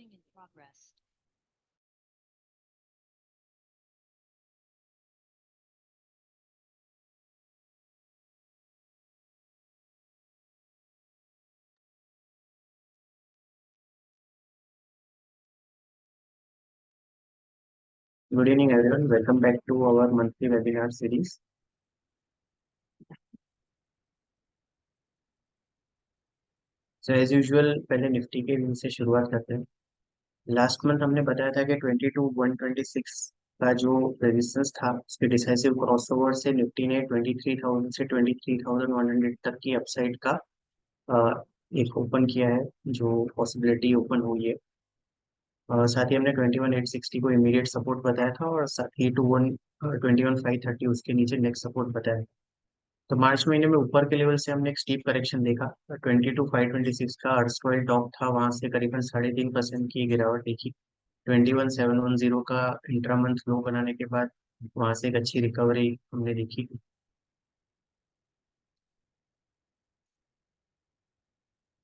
Recording in progress. Good evening, everyone. Welcome back to our monthly webinar series. So as usual, पहले Nifty के view से शुरुआत करते हैं। लास्ट मंथ हमने बताया था कि 22,126 का जो रेजिस्टेंस था उसके डिसाइसिव क्रॉसओवर से निफ्टी ने 23,000 से 23,100 तक की अपसाइड का अ, एक ओपन किया है, जो पॉसिबिलिटी ओपन हुई है। साथ ही हमने 21,860 को इमीडिएट सपोर्ट बताया था और साथ ही 21,530 उसके नीचे नेक्स्ट सपोर्ट बताया। तो मार्च महीने में ऊपर के लेवल से हमने एक स्टीप करेक्शन देखा। 22,526 का अर्स्टवाइल टॉप था, वहां से करीबन 3.5% की गिरावट देखी। 21,710 का इंट्रा मंथ लो बनाने के बाद वहां से एक अच्छी रिकवरी हमने देखी।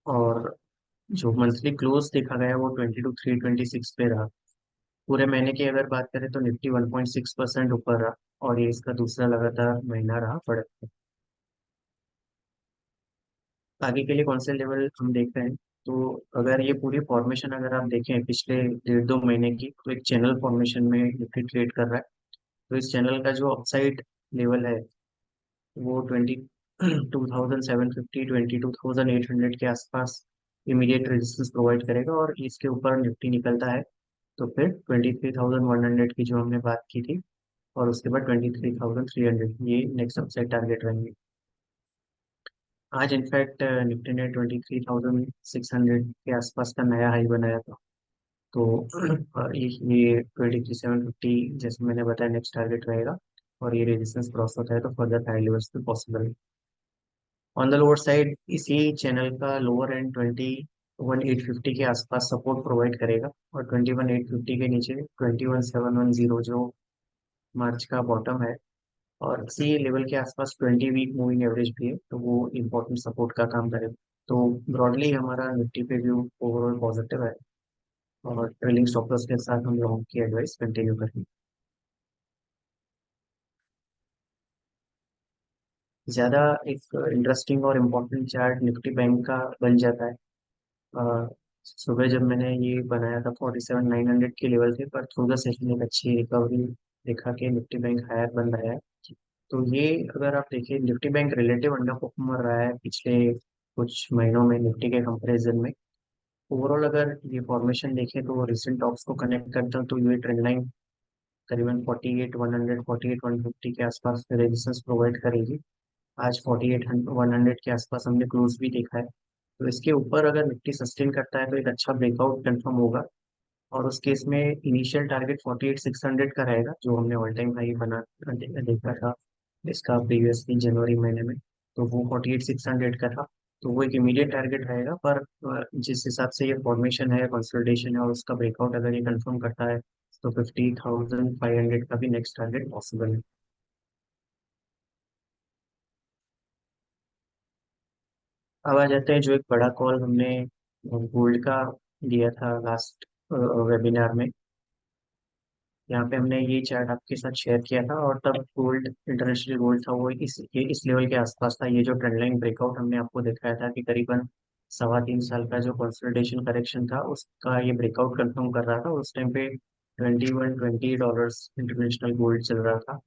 और जो मंथली क्लोज देखा गया वो 22,326 पे रहा। पूरे महीने की अगर बात करें तो निफ्टी 1.6% ऊपर रहा और ये इसका दूसरा लगातार महीना रहा बढ़त। आगे के लिए कौन से लेवल हम देख रहे हैं, तो अगर ये पूरी फॉर्मेशन अगर आप देखें पिछले 1.5-2 महीने की, तो एक चैनल फॉर्मेशन में निफ्टी ट्रेड कर रहा है। तो इस चैनल का जो अपसाइड लेवल है वो 22,750 22,800 के आसपास इमीडिएट रेजिस्टेंस प्रोवाइड करेगा, और इसके ऊपर निफ्टी निकलता है तो फिर 23,100 की जो हमने बात की थी, और उसके बाद 23,300 ये नेक्स्ट अपसाइड टारगेट रहेंगे। आज इनफैक्ट निफ्टी ने 23,600 के आसपास का नया हाई बनाया था। तो ये 23,750 जैसे मैंने बताया नेक्स्ट टारगेट रहेगा, और ये रेजिस्टेंस क्रॉस होता है तो फर्दर हाई लेवल्स भी पॉसिबल है। ऑन द लोअर साइड इसी चैनल का लोअर एंड 21,850 के आसपास सपोर्ट प्रोवाइड करेगा, और 21,850 के नीचे 21,710 जो मार्च का बॉटम है, और इसी लेवल के आसपास 20 वीक मूविंग एवरेज भी है, तो वो इम्पोर्टेंट सपोर्ट का काम करेगा। तो ब्रॉडली हमारा निफ्टी पे व्यू ओवरऑल पॉजिटिव है, और ट्रेलिंग स्टॉप लॉस के साथ हम लॉन्ग की एडवाइस कंटिन्यू करेंगे। ज़्यादा एक इंटरेस्टिंग और इम्पोर्टेंट चार्ट निफ्टी बैंक का बन जाता है। अ, सुबह जब मैंने ये बनाया था 47,900 के लेवल थे, पर थ्रू द सेशन एक अच्छी रिकवरी दिखा के निफ्टी बैंक हायर बन रहा है। तो ये अगर आप देखिए, Nifty bank relative under performer रहा है पिछले कुछ महीनों में निफ्टी के कंपैरिजन में। ओवरऑल अगर ये फॉर्मेशन देखें तो रिसेंट टॉप्स को कनेक्ट करता हूँ तो ये ट्रेंड लाइन करीबन 48,100 48,150 के आसपास रेजिस्टेंस प्रोवाइड करेगी। आज 48,100 के आसपास हमने क्लोज भी देखा है। तो इसके ऊपर अगर निफ्टी सस्टेन करता है तो एक अच्छा ब्रेकआउट कंफर्म होगा, और उस केस में इनिशियल टारगेट 48,600 का रहेगा, जो हमने ऑल टाइम हाई बना देखा था इसका प्रीवियसली जनवरी महीने में। तो वो 48,600 का था, तो वो एक इमीडिएट टारगेट रहेगा। पर जिस हिसाब से ये फॉर्मेशन है, कंसोलिडेशन है, और उसका ब्रेकआउट अगर ये कंफर्म करता है तो 50,500 का भी नेक्स्ट टारगेट पॉसिबल है। अब आ जाते हैं जो एक बड़ा कॉल हमने गोल्ड का दिया था लास्ट वेबिनार में। यहाँ पे हमने ये चार्ट आपके साथ शेयर किया था, और तब गोल्ड, इंटरनेशनल गोल्ड था वो इस लेवल के आसपास था। ये जो ट्रेंड लाइन ब्रेकआउट हमने आपको दिखाया था कि करीबन 3.25 साल का जो कंसोलिडेशन करेक्शन था उसका ये ब्रेकआउट कंफर्म कर रहा था। उस टाइम पे $21-20 इंटरनेशनल गोल्ड चल रहा था।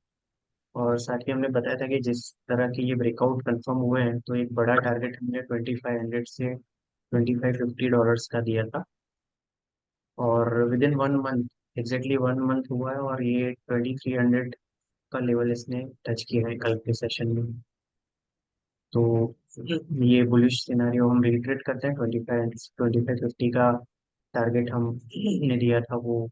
और साथ ही हमने बताया था कि जिस तरह के ये ब्रेकआउट कंफर्म हुए हैं तो एक बड़ा टारगेट हमने 2,500 से $2,550 का दिया था। और with in 1 month, exactly 1 month हुआ है, और ये 2,300 का लेवल इसने टच किया है कल के सेशन में। तो ये बुलिश सिनारियो हम रिट्रेट करते हैं। 25 का टारगेट हमने दिया था, वो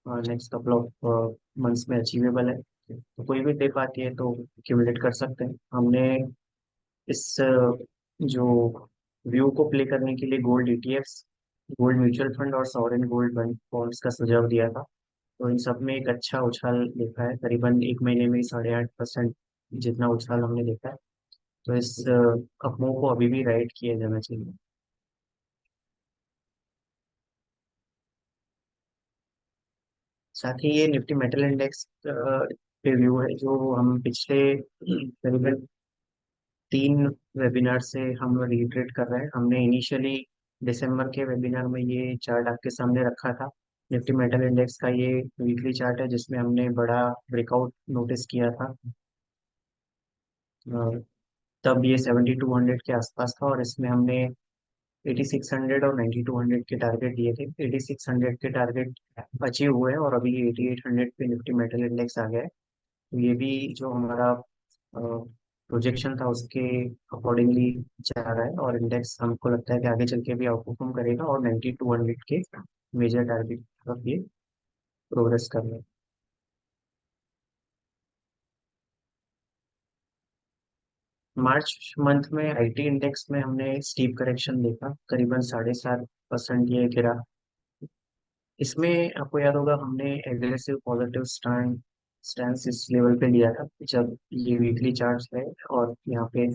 नेक्स्ट कपल ऑफ मंथ्स में अचीवेबल है। तो कोई भी दे पाती है तो एक्यूमुलेट कर सकते हैं। हमने इस जो व्यू को प्ले करने के लिए gold ETFs, gold mutual fund और सॉवरेन गोल्ड बॉन्ड्स का सुझाव दिया था। तो इन सब में एक अच्छा उछाल देखा है, करीबन एक महीने में 8.5% जितना उछाल हमने देखा है। तो इस अफवाह को अभी भी राइड किया जाना चाहिए। साथ ही ये निफ्टी मेटल इंडेक्स रिव्यू है जो हम पिछले करीबन 3 वेबिनार से हम रिट्रेट कर रहे हैं। हमने इनिशियली दिसंबर के वेबिनार में ये चार्ट आपके सामने रखा था। निफ्टी मेटल इंडेक्स का ये वीकली चार्ट है जिसमें हमने बड़ा ब्रेकआउट नोटिस किया था। अ, तब ये 7200 के आसपास था और इसमें हमने 8600 और 9200 के टारगेट दिए थे। 8600 के टारगेट अचीव हुए हैं और अभी 8800 पे निफ्टी मेटल इंडेक्स आ गया है। तो ये भी जो हमारा प्रोजेक्शन था उसके अकॉर्डिंगली जा रहा है और इंडेक्स हमको लगता है कि आगे चल के भी आउटपरफॉर्म करेगा और 9200 के मेजर टारगेट की तरफ ये प्रोग्रेस कर रहा है। मार्च मंथ में आईटी इंडेक्स में हमने स्टीप करेक्शन देखा, करीबन 7.5% ये गिरा। इसमें आपको याद होगा हमने एग्रेसिव पॉजिटिव स्टैंड इस लेवल पे लिया था जब ये वीकली चार्ट है और यहाँ पे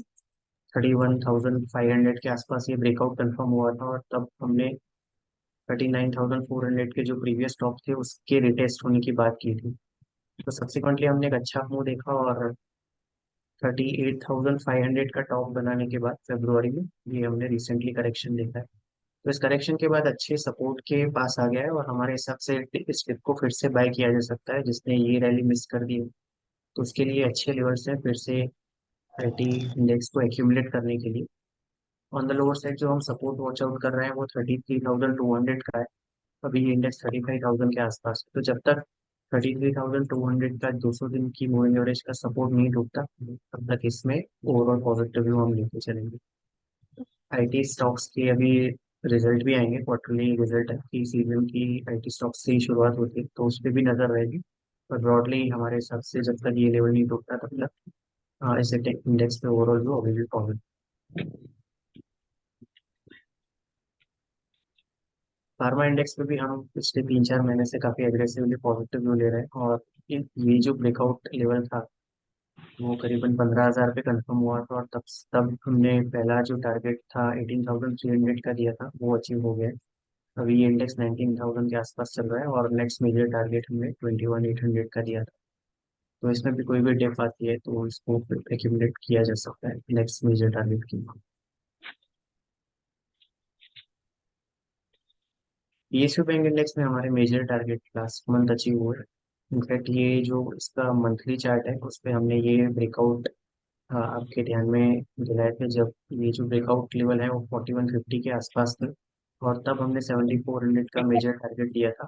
31,500 के आसपास ये ब्रेकआउट कंफर्म हुआ था और तब हमने 39,400 के जो प्रीवियस टॉप थे उसके रिटेस्ट होने की बात की थी। तो सब्सिक्वेंटली हमने एक अच्छा मूव देखा और 38,500 का टॉप बनाने के बाद फरवरी में ये हमने रिसेंटली करेक्शन देखा है। तो इस करेक्शन के बाद अच्छे सपोर्ट के पास आ गया है और हमारे हिसाब से इस डिप को फिर से बाय किया जा सकता है जिसने ये रैली मिस कर दी है। तो उसके लिए अच्छे लेवल्स हैं फिर से आईटी इंडेक्स को एक्यूमुलेट करने के लिए। ऑन द लोअर साइड जो हम सपोर्ट वॉच आउट कर रहे हैं वो 33,200 का है। अभी ये इंडेक्स 35,000 के आसपास है। तो जब तक 33,200 का 200 दिन की मूविंग एवरेज का सपोर्ट नहीं टूटता तब तक इसमें ओवरऑल पॉजिटिव व्यू हम लेके चलेंगे। आईटी स्टॉक्स की अभी रिजल्ट भी आएंगे, क्वार्टरली रिजल्ट की सीजन की आईटी स्टॉक्स से ही शुरुआत होती है तो उस पर भी नजर रहेगी। पर ब्रॉडली हमारे हिसाब से जब तक ये लेवल नहीं टूटता तब तक ऐसे इंडेक्स पे ओवरऑल व्यू अभी भी पॉजिटिव। फार्मा इंडेक्स पे भी हम पिछले 3-4 महीने से काफी एग्रेसिवली पॉजिटिव व्यू ले रहे हैं और ये जो ब्रेकआउट लेवल था वो करीबन 15,000 पे कंफर्म हुआ था और तब तब हमने पहला जो टारगेट था 18,300 का दिया था वो अचीव हो गया है। अभी ये इंडेक्स 19,000 के आसपास चल रहा है और नेक्स्ट मेजर टारगेट हमने 21,800 का दिया था। तो इसमें भी कोई भी डिप आती है तो इसको एक्यूमुलेट किया जा सकता है नेक्स्ट मेजर टारगेट की। पीएसयू बैंक इंडेक्स में हमारे major target last month achieve हुए। इनफैक्ट ये जो इसका मंथली चार्ट है उस पे हमने ये ब्रेकआउट आपके ध्यान में दिलाए थे जब ये जो ब्रेकआउट लेवल है वो 4150 के आसपास थे और तब हमने 7400 का मेजर टारगेट दिया था।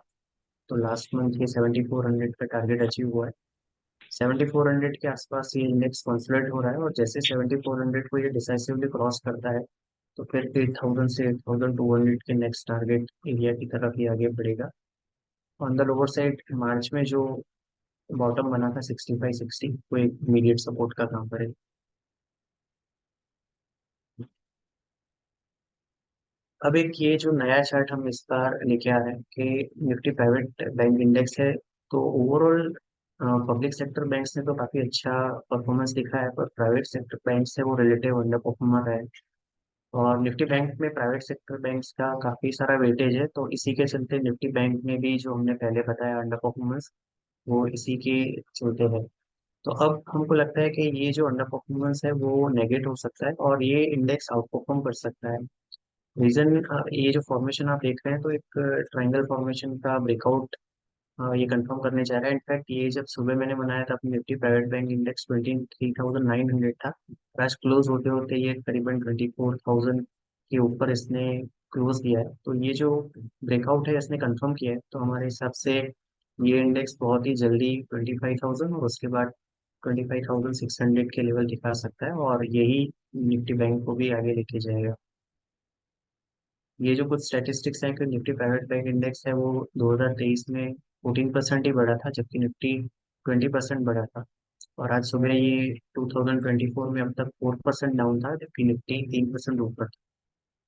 तो लास्ट मंथ ये 7400 का टारगेट अचीव हुआ है। 7400 के आसपास ये इंडेक्स कंसोलिडेट हो रहा है और जैसे 7400 को ये डिसाइसिवली क्रॉस करता है तो फिर 8,000 से 8,200 के नेक्स्ट टारगेट एरिया की तरफ ही आगे बढ़ेगा। ऑन द लोअर साइड मार्च में जो बॉटम बना था 6560 वो एक इमीडिएट सपोर्ट का काम करेगा। अब एक ये जो नया चार्ट हम इस बार लेके आ रहे हैं कि निफ्टी प्राइवेट बैंक इंडेक्स है। तो ओवरऑल पब्लिक सेक्टर बैंक्स ने तो काफी अच्छा परफॉर्मेंस दिखा है पर प्राइवेट सेक्टर बैंक्स है वो रिलेटिव अंडर परफॉर्मर है। और निफ्टी बैंक में प्राइवेट सेक्टर बैंक्स का काफी सारा वेटेज है तो इसी के चलते निफ्टी बैंक में भी जो हमने पहले बताया अंडर परफॉर्मेंस वो इसी के चलते है। तो अब हमको लगता है कि ये जो अंडर परफॉर्मेंस है वो नेगेट हो सकता है और ये इंडेक्स आउट परफॉर्म कर सकता है। रीजन ये जो फॉर्मेशन आप देख रहे हैं तो एक ट्रायंगल फॉर्मेशन का ब्रेकआउट ये कंफर्म करने जा रहा है। इनफैक्ट ये जब सुबह मैंने बनाया था अपनी निफ्टी प्राइवेट बैंक इंडेक्स 23,900 था। आज क्लोज होते होते ये करीबन 24,000 के ऊपर इसने क्लोज किया है। तो ये जो ब्रेकआउट है इसने कंफर्म किया है तो हमारे हिसाब से ये इंडेक्स बहुत ही जल्दी 25,000 और उसके बाद 25,600 के लेवल दिखा सकता है और यही निफ्टी बैंक को भी आगे लेके जाएगा। ये जो कुछ स्टैटिस्टिक्स हैं कि निफ्टी प्राइवेट बैंक इंडेक्स है वो 2023 में 14% ही बढ़ा था जबकि निफ्टी 20% बढ़ा था। और आज सुबह ये 2024 में अब तक 4% डाउन था जबकि निफ्टी 3% ऊपर था।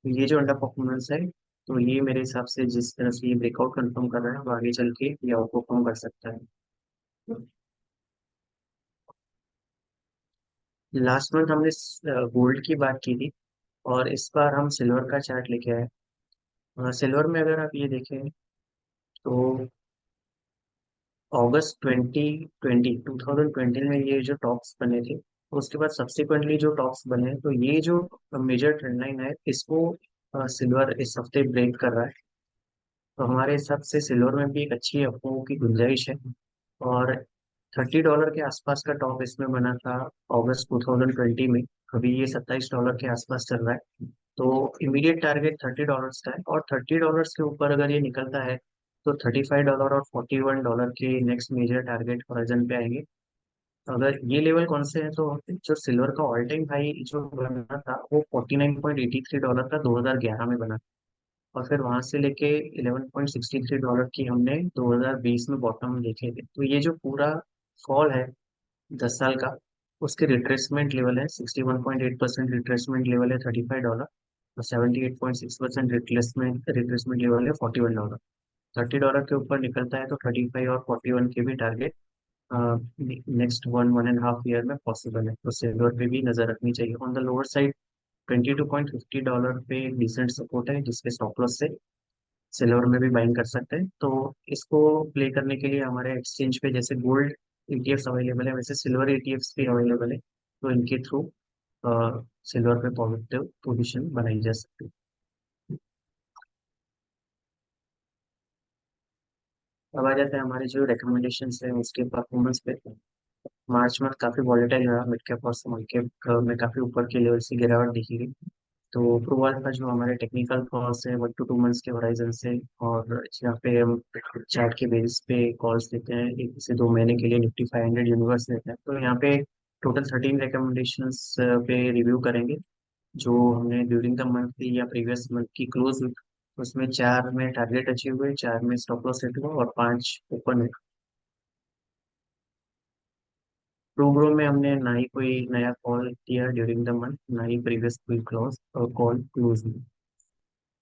तो ये जो अंडर परफॉर्मेंस है तो ये मेरे हिसाब से जिस तरह से ये ब्रेकआउट कंफर्म कर रहा है वो आगे चल के ये आउट परफॉर्म कर सकता है। लास्ट मंथ हमने गोल्ड की बात की थी और इस बार हम सिल्वर का चार्ट लेके आए। सिल्वर में अगर आप ये देखें तो अगस्त 2020 में ये जो टॉक्स बने थे, उसके बाद सब्सिक्वेंटली जो टॉक्स बने, तो ये जो मेजर ट्रेंड लाइन है, इसको सिल्वर इस हफ्ते ब्रेक कर रहा है। तो हमारे हिसाब से सिल्वर में भी एक अच्छी अफवाहों की गुंजाइश है। और $30 के आसपास का टॉप इसमें बना था अगस्त 2020 में। अभी ये $27 के आसपास चल रहा है। तो इमीडिएट टारगेट $30 का है, और $30 के ऊपर अगर ये निकलता है तो $35 और $41 के नेक्स्ट मेजर टारगेट हॉरिजन पे आएंगे। तो अगर ये लेवल कौन से हैं, तो जो सिल्वर का ऑल टाइम हाई जो बना था वो $49.83 का 2011 में बना। और फिर वहां से लेके $11.63 की हमने 2020 में बॉटम देखे थे। तो ये जो पूरा फॉल है 10 साल का, उसके रिट्रेसमेंट लेवल है 61.8% रिट्रेसमेंट लेवल है $35, और 78.6% रिट्रेसमेंट रिट्रेसमेंट लेवल है $41। $30 के ऊपर निकलता है तो 35 और 41 के भी टारगेट नेक्स्ट 1.5 ईयर में पॉसिबल है। तो सिल्वर पे भी नजर रखनी चाहिए। ऑन द लोअर साइड $22.50 पे डिसेंट सपोर्ट है, जिसके स्टॉप लॉस से सिल्वर में भी बाइंग कर सकते हैं। तो इसको प्ले करने के लिए हमारे एक्सचेंज पे जैसे गोल्ड ईटीएफ्स अवेलेबल है, वैसे सिल्वर ईटीएफ्स भी अवेलेबल है। तो इनके थ्रू सिल्वर पे पॉजिटिव पोजीशन बनाई जा सकती है। अब आ जाते हैं हमारे जो रिकमेंडेशन है उसके परफॉर्मेंस पे। मार्च मंथ काफी वॉलेटाइल रहा, मिड कैप और स्मॉल कैप में काफी ऊपर के लेवल से गिरावट दिखी गई। तो प्रूव का जो हमारे टेक्निकल कॉल्स है 1 to 2 मंथ्स के होराइजन से, और यहाँ पे हम चार्ट के बेसिस पे कॉल्स देते हैं 1 से 2 महीने के लिए, निफ्टी 500 यूनिवर्स देते हैं। तो यहाँ पे टोटल 13 रिकमेंडेशंस पे रिव्यू करेंगे, जो हमने ड्यूरिंग द मंथ की या प्रीवियस मंथ की क्लोज हुई। उसमें 4 में टारगेट अचीव हुए, 4 में स्टॉप लॉस हिट हुआ, और 5 ओपन हुए। प्रोग्राम में हमने ना ही कोई नया कॉल किया ड्यूरिंग द मंथ, ना ही प्रीवियस कोई क्लोज और कॉल क्लोज हुई।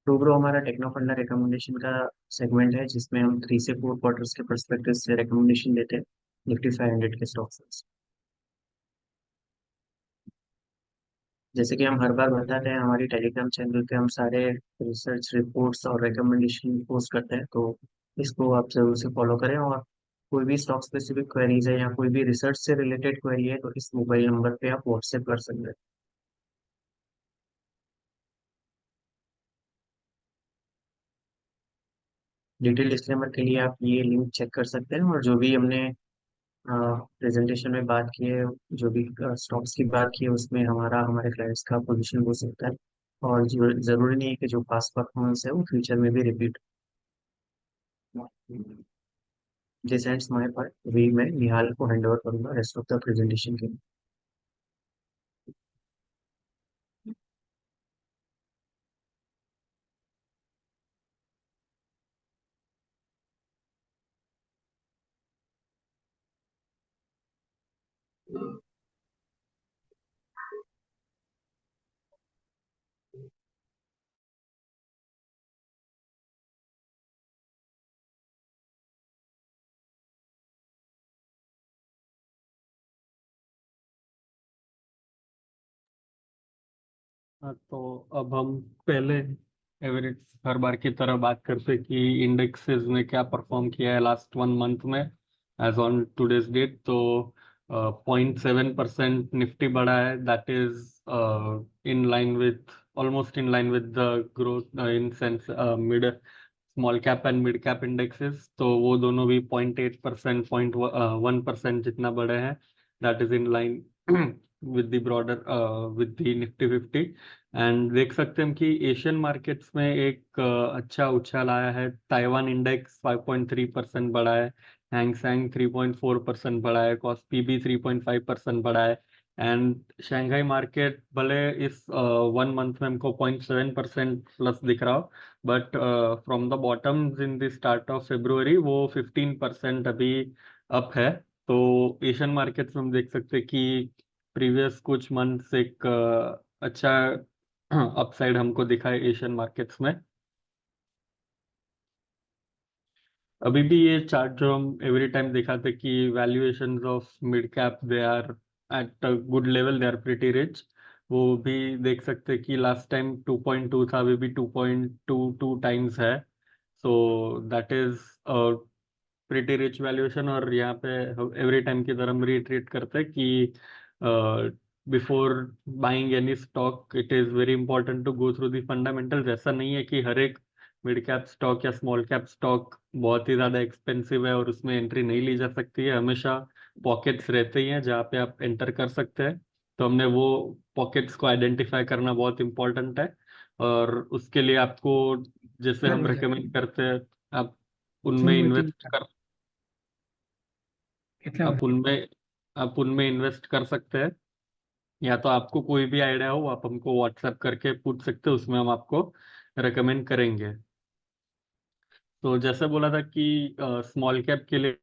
प्रोग्राम हमारा टेक्नो फंडा रिकमेंडेशन का सेगमेंट है, जिसमें हम 3 से 4 क्वार्टर्स के परस्पेक्टिव से रिकमेंडेशन देते हैं निफ्टी 500 के स्टॉक्स। जैसे कि हम हर बार बताते हैं, हमारी टेलीग्राम चैनल पे हम सारे रिसर्च रिपोर्ट्स और रिकमेंडेशन पोस्ट करते हैं। तो इसको आप जरूर से फॉलो करें। और कोई भी स्टॉक स्पेसिफिक क्वेरीज है या कोई भी रिसर्च से रिलेटेड क्वेरी है, तो इस मोबाइल नंबर पे आप व्हाट्सएप कर सकते हैं। डिटेल डिस्क्लेमर के लिए आप ये लिंक चेक कर सकते हैं। और जो भी हमने प्रेजेंटेशन में बात की है, जो भी स्टॉक्स की बात की है, उसमें हमारे क्लाइंट्स का पोजीशन हो सकता है। और जरूरी नहीं है कि जो पास्ट परफॉर्मेंस है वो फ्यूचर में भी repeat. This ends my part. अभी मैं निहाल को हैंड ओवर करूंगा रेस्ट ऑफ द प्रेजेंटेशन के लिए। हाँ, तो अब हम पहले एवरेज हर बार की तरह बात करते कि इंडेक्सेस ने क्या परफॉर्म किया है लास्ट 1 मंथ में एज ऑन टुडेज डेट। तो 0.7% निफ्टी बढ़ा है, that is in line with almost in line with the growth in sense mid small cap and mid cap indexes. तो वो दोनों भी 0.8% 0.1% जितना बढ़े हैं, that is in line with the broader with the Nifty 50। And देख सकते हैं कि एशियन मार्केट्स में एक अच्छा उछाल आया है। ताइवान इंडेक्स 5.3% बढ़ा है, हैंगसेंग 3.4% बढ़ा है, कॉस्पी भी 3.5% बढ़ा है। एंड शंघाई मार्केट भले इस 1 मंथ में हमको 0.7% प्लस दिख रहा हो, but from the bottoms in the start of February वो 15% अभी अप है। तो एशियन मार्केट्स में हम देख सकते हैं कि प्रीवियस कुछ मंथ्स एक अच्छा अपसाइड हमको दिखा है एशियन मार्केट्स में। अभी भी ये चार्ट जो हम एवरी टाइम दिखाते कि valuations of mid cap they are at a good level, they are pretty rich. वो भी देख सकते कि लास्ट टाइम 2.2 था, अभी भी 2.22 टाइम्स है। So that is pretty rich valuation. और यहाँ पे एवरी टाइम की तरह हम रिट्रीट करते हैं कि before buying any stock it is very important to go through the fundamentals. ऐसा नहीं है कि हर एक मिड कैप स्टॉक या स्मॉल कैप स्टॉक बहुत ही ज्यादा एक्सपेंसिव है और उसमें एंट्री नहीं ली जा सकती है। हमेशा पॉकेट्स रहते ही हैं जहाँ पे आप एंटर कर सकते हैं। तो हमने वो पॉकेट्स को आइडेंटिफाई करना बहुत इंपॉर्टेंट है। और उसके लिए आपको, जैसे हम रिकमेंड करते हैं, आप उनमें इन्वेस्ट कर आप उनमें आप उनमें इन्वेस्ट कर सकते हैं। या तो आपको कोई भी आइडिया हो आप हमको व्हाट्सएप करके पूछ सकते हैं, उसमें हम आपको रेकमेंड करेंगे। तो जैसे बोला था कि स्मॉल कैप के लिए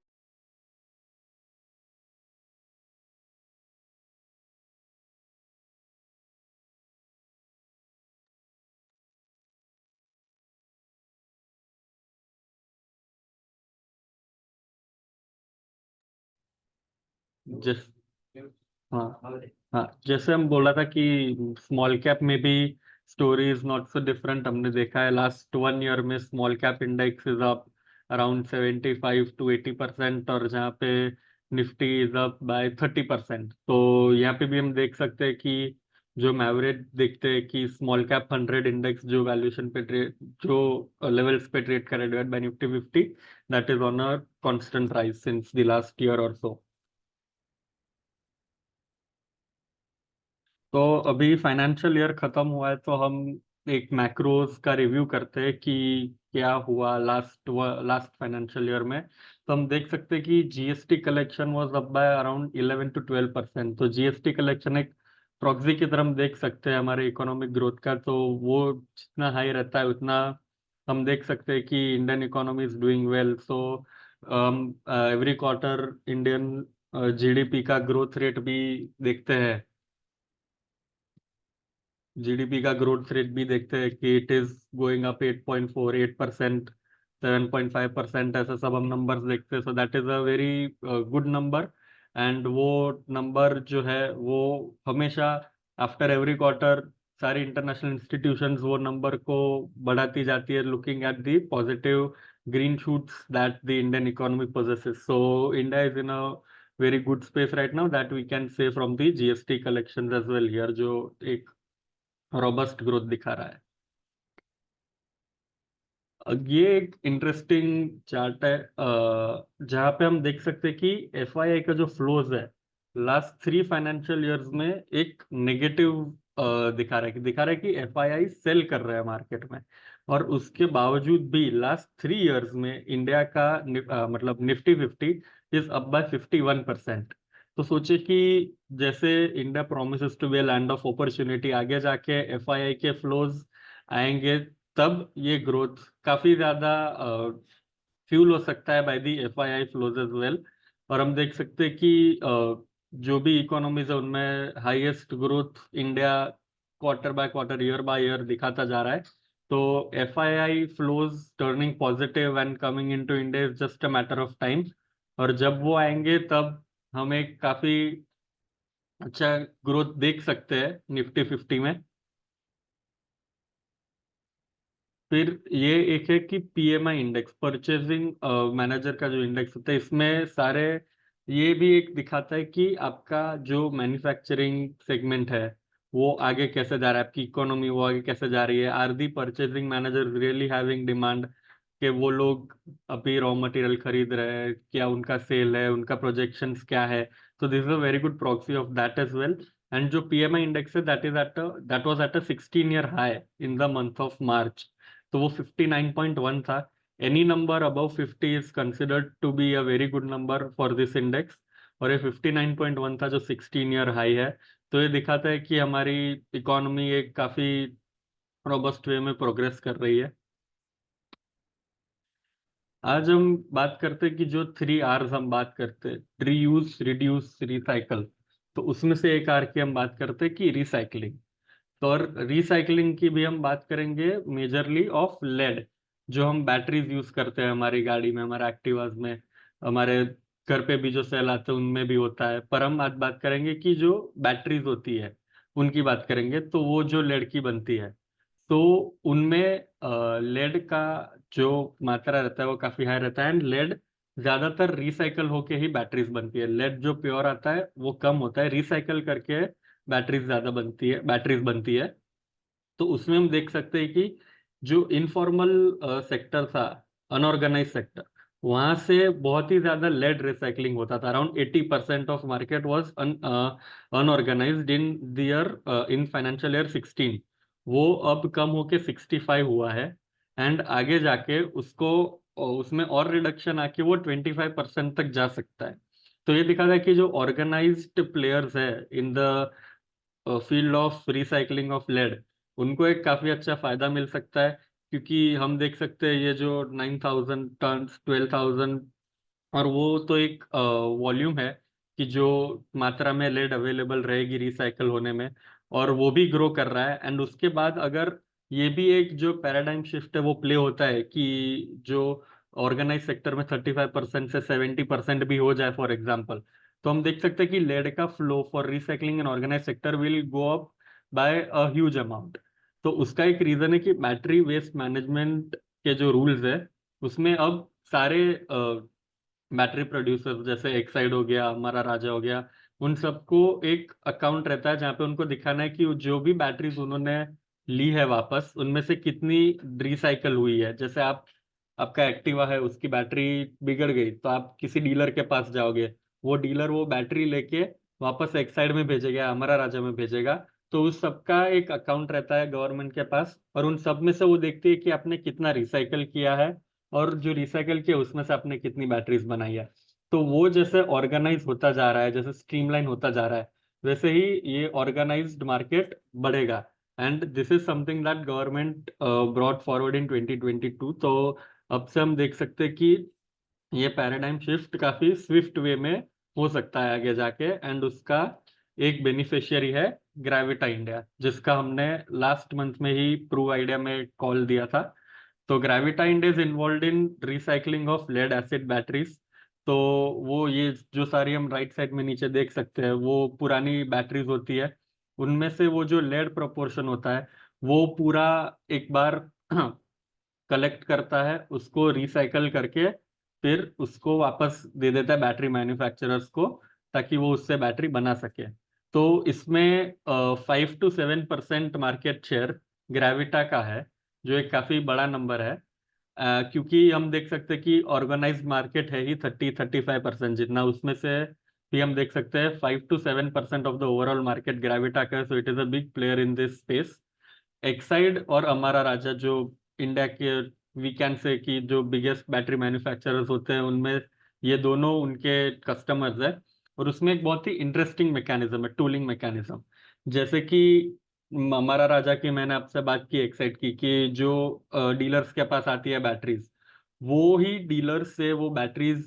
जिस हाँ हाँ, जैसे हम बोला था कि स्मॉल कैप में भी story is not so different. हमने देखा है लास्ट 1 ईयर में small cap index is up around 75 to 80%, और जहाँ पे निफ्टी इज अप बाय 30%। तो यहाँ पे भी हम देख सकते हैं कि जो हम एवरेज देखते हैं कि स्मॉल कैप 100 इंडेक्स जो वैल्यूएशन पे ट्रेड, जो लेवल्स पे ट्रेड करे divide by Nifty 50, that is on a constant rise since the last year और सो। तो अभी फाइनेंशियल ईयर खत्म हुआ है, तो हम एक मैक्रोज का रिव्यू करते हैं कि क्या हुआ लास्ट फाइनेंशियल ईयर में। तो हम देख सकते हैं कि GST collection was up by around 11 to 12%। तो जीएसटी कलेक्शन एक प्रॉक्सी की तरह हम देख सकते हैं हमारे इकोनॉमिक ग्रोथ का। तो वो जितना हाई रहता है उतना हम देख सकते हैं कि Indian economy is doing well. So every quarter Indian GDP का ग्रोथ रेट भी देखते हैं, जीडीपी का ग्रोथ रेट भी देखते हैं कि इट इज गोइंग अप 8.4, 8%, 7.5%, ऐसा सब हम नंबर्स देखते हैं। So that is a very good number. And वो नंबर जो है वो हमेशा आफ्टर एवरी क्वार्टर सारी इंटरनेशनल इंस्टीट्यूशंस वो नंबर को बढ़ाती जाती है, looking at the positive green shoots that the Indian economy possesses. So India is in a very good space right now that we can say from the GST collections as well here, जो एक robust growth दिखा रहा है। ये एक interesting chart है जहाँ पे हम देख सकते हैं कि एफआईआई का जो फ्लोज है लास्ट 3 फाइनेंशियल ईयर्स में एक नेगेटिव दिखा रहा है कि एफआईआई सेल कर रहा है मार्केट में। और उसके बावजूद भी लास्ट 3 इयर्स में इंडिया का मतलब निफ्टी 50 इज अप बाय 51%। तो सोचे कि जैसे India promises to be a land of opportunity, आगे जाके एफआईआई के फ्लोज आएंगे तब ये ग्रोथ काफी ज्यादा फ्यूल हो सकता है by the FII flows as well. और हम देख सकते हैं कि जो भी इकोनॉमीज है उनमें highest growth India quarter by quarter, year by year दिखाता जा रहा है। तो FII flows turning positive and coming into India is just a matter of time. और जब वो आएंगे तब हम एक काफी अच्छा ग्रोथ देख सकते हैं निफ्टी 50 में। फिर ये एक है कि पीएमआई इंडेक्स, परचेजिंग मैनेजर का जो इंडेक्स होता है, इसमें सारे ये भी एक दिखाता है कि आपका जो मैन्युफैक्चरिंग सेगमेंट है वो आगे कैसे जा रहा है, आपकी इकोनॉमी वो आगे कैसे जा रही है। Are the purchasing manager really having demand, कि वो लोग अभी रॉ मटेरियल खरीद रहे हैं, क्या उनका सेल है, उनका प्रोजेक्शंस क्या है। तो this is a very good proxy of that as well. And जो पीएमआई इंडेक्स है that was at a 16 year high in the month of March. तो वो 59.1 था। Any number above 50 is considered to be a very good number for this index. और ये 59.1 था जो 16 year high है। तो ये दिखाता है कि हमारी इकोनॉमी एक काफी रोबस्ट वे में प्रोग्रेस कर रही है। आज हम बात करते हैं कि जो 3 Rs हम बात करते हैं, रीयूज, रिड्यूस, रिसाइकल। तो उसमें से एक आर की हम बात करते हैं कि रिसाइकलिंग। तो और रिसाइकलिंग की भी हम बात करेंगे मेजरली ऑफ लेड, जो हम बैटरीज यूज करते हैं हमारी गाड़ी में, हमारे एक्टिवाज में, हमारे घर पे भी जो सेल आते हैं उनमें भी होता है। पर हम आज बात करेंगे कि जो बैटरीज होती है उनकी बात करेंगे, तो वो जो लेड की बनती है तो उनमें लेड का जो मात्रा रहता है वो काफी हाई रहता है। एंड लेड ज्यादातर रिसाइकल होके ही बैटरीज बनती है। लेड जो प्योर आता है वो कम होता है, रिसाइकल करके बैटरीज बनती है। तो उसमें हम देख सकते हैं कि जो इनफॉर्मल सेक्टर था, अनऑर्गेनाइज सेक्टर, वहां से बहुत ही ज्यादा लेड रिसाइकलिंग होता था। Around 80% of market was unorganised in year, in financial year 16। वो अब कम होके 65 हुआ है। एंड आगे जाके उसको उसमें और रिडक्शन आके वो 25% तक जा सकता है। तो ये दिखा था कि जो ऑर्गेनाइज्ड प्लेयर्स है in the field of recycling of lead, उनको एक काफी अच्छा फायदा मिल सकता है। क्योंकि हम देख सकते हैं ये जो 9,000 टन, 12,000, और वो तो एक वॉल्यूम है कि जो मात्रा में लेड अवेलेबल रहेगी रिसाइकल होने में, और वो भी ग्रो कर रहा है। एंड उसके बाद अगर ये भी एक जो पैराडाइम शिफ्ट है वो प्ले होता है कि जो ऑर्गेनाइज सेक्टर में 35% से 70% भी हो जाए फॉर एग्जाम्पल, तो हम देख सकते हैं कि लेड का flow for recycling in organize sector will go up by a huge amount. तो उसका एक रीजन है कि बैटरी वेस्ट मैनेजमेंट के जो रूल्स है उसमें अब सारे बैटरी प्रोड्यूसर जैसे एक्साइड हो गया, हमारा राजा हो गया, उन सबको एक अकाउंट रहता है जहाँ पे उनको दिखाना है कि जो भी बैटरीज उन्होंने ली है वापस, उनमें से कितनी रिसाइकल हुई है। जैसे आपका एक्टिवा है, उसकी बैटरी बिगड़ गई तो आप किसी डीलर के पास जाओगे, वो डीलर वो बैटरी लेके वापस एक्साइड में भेजेगा, हमारा राजा में भेजेगा। तो उस सबका एक अकाउंट रहता है गवर्नमेंट के पास, और उन सब में से वो देखती है कि आपने कितना रिसाइकल किया है, और जो रिसाइकल किया उसमें से आपने कितनी बैटरीज बनाई है। तो वो जैसे ऑर्गेनाइज होता जा रहा है, जैसे स्ट्रीमलाइन होता जा रहा है, वैसे ही ये ऑर्गेनाइज्ड मार्केट बढ़ेगा। And this is something that government brought forward in 2022। तो अब से हम देख सकते हैं कि ये पैराडाइम शिफ्ट काफी स्विफ्ट वे में हो सकता है आगे जाके। एंड उसका एक बेनिफिशियरी है ग्रेविटा इंडिया, जिसका हमने लास्ट मंथ में ही प्रूव आइडिया में कॉल दिया था। तो Gravita India is involve in recycling of lead acid batteries. तो वो ये जो सारी हम राइट साइड में नीचे देख सकते हैं, वो पुरानी बैटरीज होती है, उनमें से वो जो लेड प्रोपोर्शन होता है वो पूरा एक बार कलेक्ट करता है, उसको रिसाइकल करके फिर उसको वापस दे देता है बैटरी मैन्युफैक्चरर्स को, ताकि वो उससे बैटरी बना सके। तो इसमें 5 to 7% मार्केट शेयर ग्रेविटा का है, जो एक काफी बड़ा नंबर है। क्योंकि हम देख सकते हैं कि ऑर्गेनाइज्ड मार्केट है ही 30-35% जितना, उसमें से भी हम देख सकते हैं 5 to 7% of the overall market Gravita का है। So it is a big player in this space. Exide और अमारा राजा जो इंडिया के, वी कैन से कि जो बिगेस्ट बैटरी मैन्युफैक्चरर्स होते हैं, उनमें ये दोनों उनके कस्टमर्स है। और उसमें एक बहुत ही इंटरेस्टिंग मैकेनिज्म है, टूलिंग मैकेनिज्म। जैसे कि अमारा राजा की मैंने आपसे बात की, एक्साइड की, कि जो डीलर्स के पास आती है बैटरीज, वो ही डीलर्स से वो बैटरीज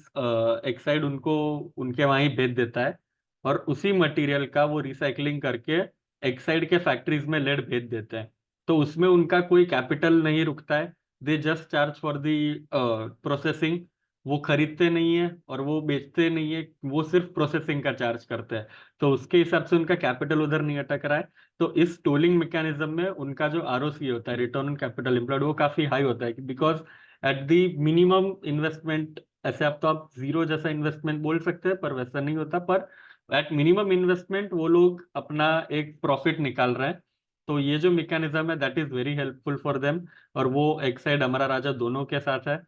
एक्साइड उनको उनके वहां ही भेज देता है, और उसी मटेरियल का वो रिसाइकलिंग करके एक्साइड के फैक्ट्रीज में लेड भेज देते हैं। तो उसमें उनका कोई कैपिटल नहीं रुकता है। They just charge for the processing. वो खरीदते नहीं है और वो बेचते नहीं है, वो सिर्फ प्रोसेसिंग का चार्ज करते हैं। तो उसके हिसाब से उनका कैपिटल उधर नहीं अटक रहा है। तो इस टोलिंग मैकेनिज्म में उनका जो आरओसी होता है, रिटर्न ऑन कैपिटल एम्प्लॉयड, वो काफी हाई होता है, because at the minimum investment, ऐसे आप तो आप जीरो जैसा इन्वेस्टमेंट बोल सकते हैं पर वैसा नहीं होता, पर एट मिनिमम इन्वेस्टमेंट वो लोग अपना एक प्रॉफिट निकाल रहे हैं। तो ये जो मैकेनिज्म है that is very helpful for them. और वो एक साइड हमारा राजा दोनों के साथ है।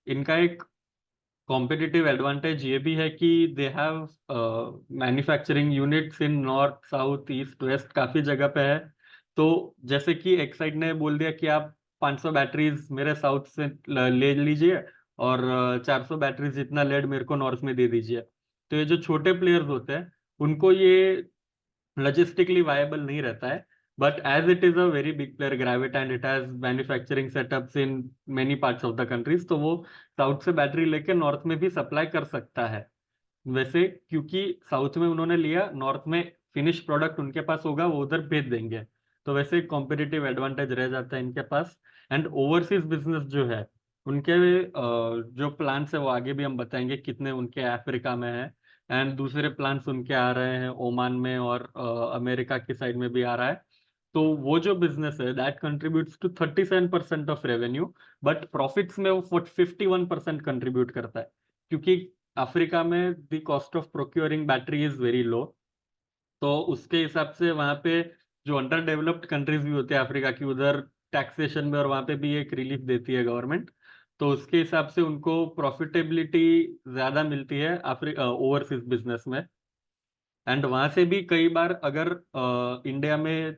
इनका एक कॉम्पिटिटिव एडवांटेज ये भी है कि they have manufacturing units in north, south, east, west, काफी जगह पे है। तो जैसे कि एक्साइड ने बोल दिया कि आप 500 बैटरीज मेरे साउथ से ले लीजिए, और 400 बैटरीज जितना लेड मेरे को नॉर्थ में दे दीजिए। तो ये जो छोटे प्लेयर्स होते हैं उनको ये लॉजिस्टिकली वायबल नहीं रहता है। But as it is a very big player Gravita, and it has manufacturing setups in many parts of the countries, तो वो साउथ से बैटरी लेके नॉर्थ में भी सप्लाई कर सकता है। वैसे क्योंकि साउथ में उन्होंने लिया, नॉर्थ में फिनिश प्रोडक्ट उनके पास होगा, वो उधर भेज देंगे। तो वैसे कॉम्पिटिटिव एडवांटेज रह जाता है इनके पास। एंड ओवरसीज बिजनेस जो है उनके जो प्लान्स है वो आगे भी हम बताएंगे कितने उनके अफ्रीका में है। एंड दूसरे प्लान्स उनके आ रहे हैं ओमान में, और अमेरिका की साइड में भी आ रहा है। तो वो जो बिजनेस है that contributes to 37% of revenue, but profits में वो 51% कंट्रीब्यूट करता है। क्योंकि अफ्रीका में the cost of procuring battery is very low, तो उसके हिसाब से वहाँ पे जो अंडर डेवलप्ड कंट्रीज भी होते हैं अफ्रीका की, उधर टैक्सेशन में और वहाँ पे भी एक रिलीफ देती है गवर्नमेंट, तो उसके हिसाब से उनको प्रॉफिटेबिलिटी ज्यादा मिलती है ओवरसीज बिजनेस में। एंड वहां से भी कई बार अगर इंडिया में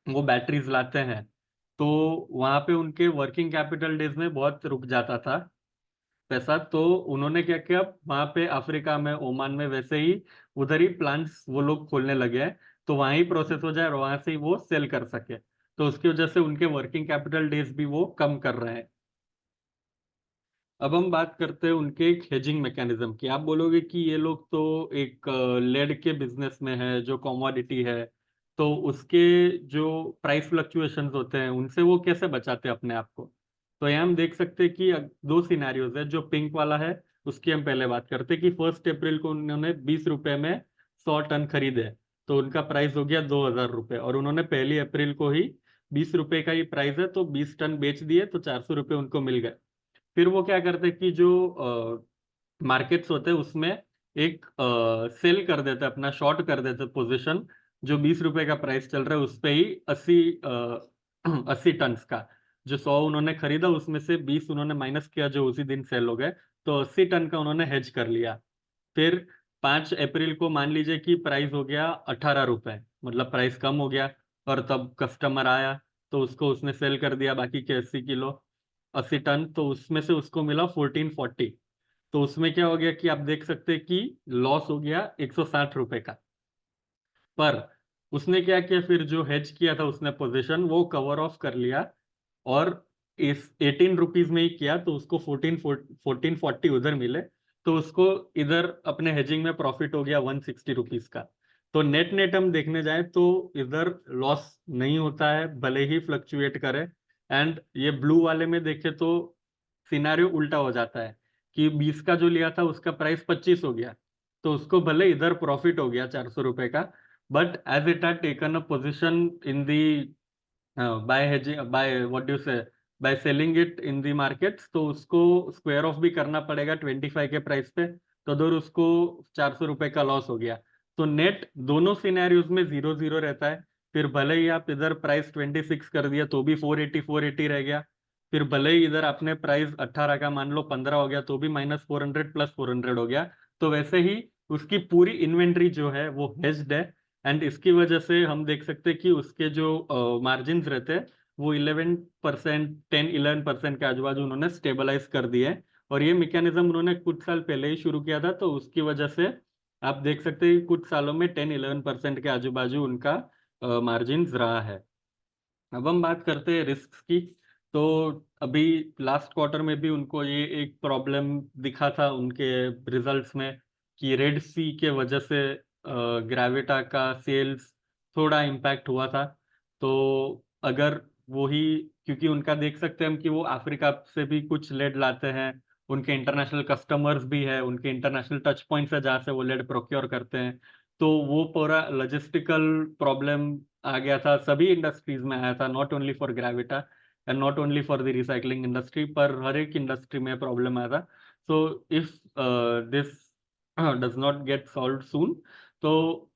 वो बैटरीज लाते हैं तो वहां पे उनके वर्किंग कैपिटल डेज में बहुत रुक जाता था पैसा, तो उन्होंने क्या किया वहां पे अफ्रीका में, ओमान में वैसे ही उधर ही प्लांट्स वो लोग खोलने लगे हैं, तो वहां ही प्रोसेस हो जाए और वहां से ही वो सेल कर सके, तो उसकी वजह से उनके वर्किंग कैपिटल डेज भी वो कम कर रहे हैं। अब हम बात करते हैं उनके एक हेजिंग मैकेनिज्म की। आप बोलोगे कि ये लोग तो एक लेड के बिजनेस में है जो कमोडिटी है, तो उसके जो प्राइस फ्लक्चुएशंस होते हैं उनसे वो कैसे बचाते हैं अपने आप को। तो यहाँ हम देख सकते हैं कि दो सिनेरियोज है। जो पिंक वाला है उसकी हम पहले बात करते हैं कि 1 अप्रैल को उन्होंने 20 रुपए में 100 टन खरीदे, तो उनका प्राइस हो गया 2000 रुपये, और उन्होंने 1 अप्रैल को ही 20 रुपए का ही प्राइस है तो 20 टन बेच दिए, तो 400 रुपये उनको मिल गए। फिर वो क्या करते हैं कि जो मार्केट्स होते हैं उसमें एक सेल कर देते हैं, अपना शॉर्ट कर देते हैं पोजीशन, जो 20 रुपए का प्राइस चल रहा है उस पे ही 80 टन्स का, जो 100 उन्होंने खरीदा उसमें से 20 उन्होंने माइनस किया जो उसी दिन सेल हो गए, तो 80 टन का उन्होंने हेज कर लिया। फिर 5 अप्रैल को मान लीजिए कि प्राइस हो गया 18 रुपए, मतलब प्राइस कम हो गया, और तब कस्टमर आया तो उसको उसने सेल कर दिया बाकी के 80 किलो, 80 टन, तो उसमें से उसको मिला 1440। तो उसमें क्या हो गया कि आप देख सकते हैं कि लॉस हो गया 160 रुपए का। पर उसने क्या किया, फिर जो हेज किया था उसने पोजीशन वो कवर ऑफ कर लिया, और इस 18 रुपीज में ही किया, तो उसको 1440 उधर मिले, तो उसको इधर अपने हेजिंग में प्रॉफिट हो गया 160 रुपीज का। तो नेट नेट हम देखने जाए तो इधर लॉस नहीं होता है भले ही फ्लक्चुएट करे। एंड ये ब्लू वाले में देखे तो सिनारियो उल्टा हो जाता है कि 20 का जो लिया था उसका प्राइस 25 हो गया, तो उसको भले इधर प्रॉफिट हो गया 400 रुपए का, but as it had taken a position in the by hedging, by what do say, by selling it in the markets, तो उसको स्क्वायर ऑफ भी करना पड़ेगा 25 के प्राइस पे, तो उधर उसको 400 रुपए का लॉस हो गया। तो नेट दोनों सिनेरियोज में 0-0 रहता है। फिर भले ही आप इधर प्राइस 26 कर दिया तो भी 480 रह गया, फिर भले ही इधर आपने प्राइस 18 का मान लो 15 हो गया तो भी -400 प्लस 400 हो गया। तो वैसे ही उसकी पूरी इन्वेंट्री जो है वो हेज्ड है, एंड इसकी वजह से हम देख सकते हैं कि उसके जो मार्जिन रहते हैं वो 11%, 10-11% के आजू बाजू उन्होंने स्टेबलाइज कर दिए हैं। और ये मैकेनिज्म उन्होंने कुछ साल पहले ही शुरू किया था, तो उसकी वजह से आप देख सकते हैं कि कुछ सालों में 10-11% के आजू बाजू उनका मार्जिन रहा है। अब हम बात करते हैं रिस्क की। तो अभी लास्ट क्वार्टर में भी उनको ये एक प्रॉब्लम दिखा था उनके रिजल्ट्स में कि रेड सी के वजह से ग्रेविटा का सेल्स थोड़ा इम्पैक्ट हुआ था। तो अगर वही, क्योंकि उनका देख सकते हैं हम कि वो अफ्रीका से भी कुछ लेड लाते हैं, उनके इंटरनेशनल कस्टमर्स भी है, उनके इंटरनेशनल टच पॉइंट्स है जहाँ से वो लेड प्रोक्योर करते हैं, तो वो पूरा लॉजिस्टिकल प्रॉब्लम आ गया था, सभी इंडस्ट्रीज में आया था, not only for Gravita and not only for the recycling industry, पर हर एक इंडस्ट्री में प्रॉब्लम आया था। So if this does not get solve soon, तो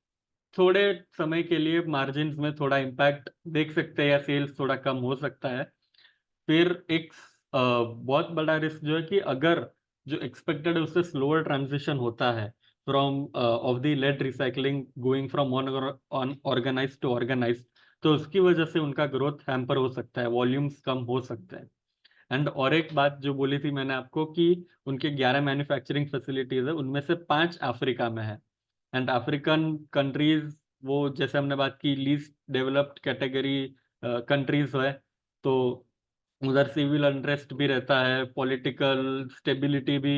थोड़े समय के लिए मार्जिन्स में थोड़ा इम्पैक्ट देख सकते हैं या सेल्स थोड़ा कम हो सकता है। फिर एक बहुत बड़ा रिस्क जो है कि अगर जो एक्सपेक्टेड है उससे स्लोअर ट्रांजिशन होता है from of the lead recycling going from on organize to organize, तो उसकी वजह से उनका ग्रोथ हैम्पर हो सकता है, वॉल्यूम्स कम हो सकते हैं। एंड और एक बात जो बोली थी मैंने आपको कि उनके 11 मैन्युफैक्चरिंग फैसिलिटीज है, उनमें से 5 अफ्रीका में है। एंड अफ्रीकन कंट्रीज वो जैसे हमने बात की लीस्ट डेवलप्ड कैटेगरी कंट्रीज है, तो उधर सिविल अनरेस्ट भी रहता है, पॉलिटिकल स्टेबिलिटी भी